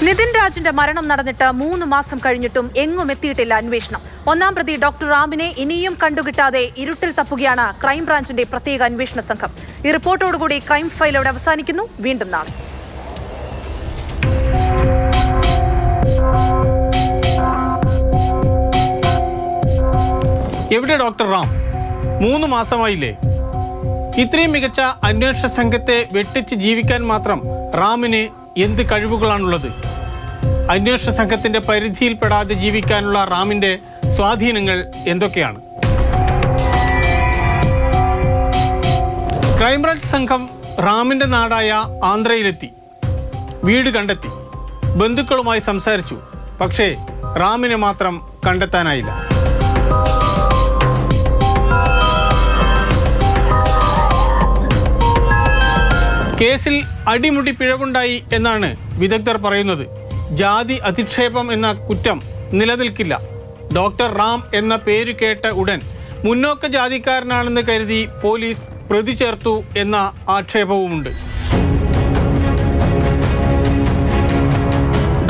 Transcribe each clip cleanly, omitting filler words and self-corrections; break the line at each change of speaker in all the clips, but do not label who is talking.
നിതിൻ രാജിന്റെ മരണം നടന്നിട്ട് 3 മാസം കഴിഞ്ഞിട്ടും എങ്ങും എത്തിയിട്ടില്ല അന്വേഷണം. ഒന്നാം പ്രതി ഡോക്ടർ റാമിനെ ഇനിയും കണ്ടുകിട്ടാതെ ഇരുട്ടിൽ തപ്പുകയാണ് ക്രൈംബ്രാഞ്ചിന്റെ പ്രത്യേക അന്വേഷണ സംഘം. ഈ റിപ്പോർട്ടോടുകൂടി ക്രൈം ഫയൽ ഇവിടെ അവസാനിക്കുന്നു. വീണ്ടും നാളെ.
എവിടെ ഡോക്ടർ റാം? 3 മാസമായില്ലേ? ഇത്രയും മികച്ച അന്വേഷണ സംഘത്തെ വെട്ടിച്ച് ജീവിക്കാൻ മാത്രം റാമിന് എന്ത് കഴിവുകളാണുള്ളത്? അന്വേഷണ സംഘത്തിന്റെ പരിധിയിൽപ്പെടാതെ ജീവിക്കാനുള്ള റാമിന്റെ സ്വാധീനങ്ങൾ എന്തൊക്കെയാണ്? ക്രൈംബ്രാഞ്ച് സംഘം റാമിന്റെ നാടായ ആന്ധ്രയിലെത്തി. വീട് കണ്ടെത്തി. ബന്ധുക്കളുമായി സംസാരിച്ചു. പക്ഷേ റാമിനെ മാത്രം കണ്ടെത്താനായില്ല. കേസിൽ അടിമുടി പിഴവുണ്ടായി എന്നാണ് വിദഗ്ധർ പറയുന്നത്. ജാതി അധിക്ഷേപം എന്ന കുറ്റം നിലനിൽക്കില്ല. ഡോക്ടർ റാം എന്ന പേര് കേട്ട ഉടൻ മുന്നോക്ക ജാതിക്കാരനാണെന്ന് കരുതി പോലീസ് പ്രതി ചേർത്തു എന്ന ആക്ഷേപവുമുണ്ട്.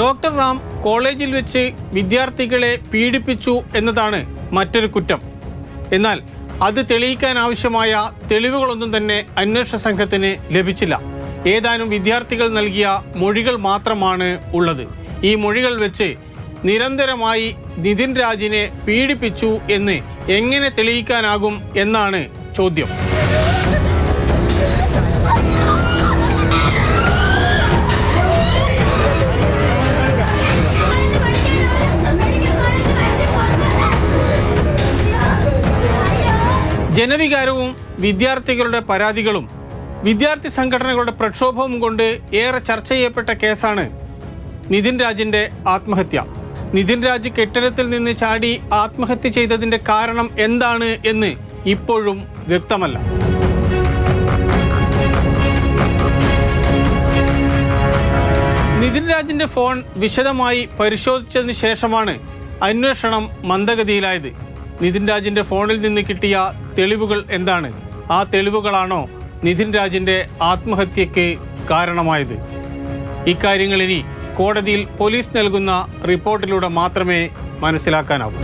ഡോക്ടർ റാം കോളേജിൽ വെച്ച് വിദ്യാർത്ഥികളെ പീഡിപ്പിച്ചു എന്നതാണ് മറ്റൊരു കുറ്റം. എന്നാൽ അത് തെളിയിക്കാൻ ആവശ്യമായ തെളിവുകളൊന്നും തന്നെ അന്വേഷണ സംഘത്തിന് ലഭിച്ചില്ല. ഏതാനും വിദ്യാർത്ഥികൾ നൽകിയ മൊഴികൾ മാത്രമാണ് ഉള്ളത്. ഈ മൊഴികൾ വെച്ച് നിരന്തരമായി നിതിൻ രാജിനെ പീഡിപ്പിച്ചു എന്ന് എങ്ങനെ തെളിയിക്കാനാകും എന്നാണ് ചോദ്യം. ജനവികാരവും വിദ്യാർത്ഥികളുടെ പരാതികളും വിദ്യാർത്ഥി സംഘടനകളുടെ പ്രക്ഷോഭവും കൊണ്ട് ഏറെ ചർച്ച ചെയ്യപ്പെട്ട കേസാണ് നിതിൻ രാജിന്റെ ആത്മഹത്യ. നിതിൻ രാജ് കെട്ടിടത്തിൽ നിന്ന് ചാടി ആത്മഹത്യ ചെയ്തതിന്റെ കാരണം എന്താണ് എന്ന് ഇപ്പോഴും വ്യക്തമല്ല. നിതിൻ രാജിന്റെ ഫോൺ വിശദമായി പരിശോധിച്ചതിന് ശേഷമാണ് അന്വേഷണം മന്ദഗതിയിലായത്. നിതിൻ രാജിന്റെ ഫോണിൽ നിന്ന് കിട്ടിയ തെളിവുകൾ എന്താണ്? ആ തെളിവുകളാണോ നിതിൻ രാജിന്റെ ആത്മഹത്യക്ക് കാരണമായത്? ഇക്കാര്യങ്ങൾ ഇനി കോടതിയിൽ പോലീസ് നൽകുന്ന റിപ്പോർട്ടിലൂടെ മാത്രമേ മനസ്സിലാക്കാനാവൂ.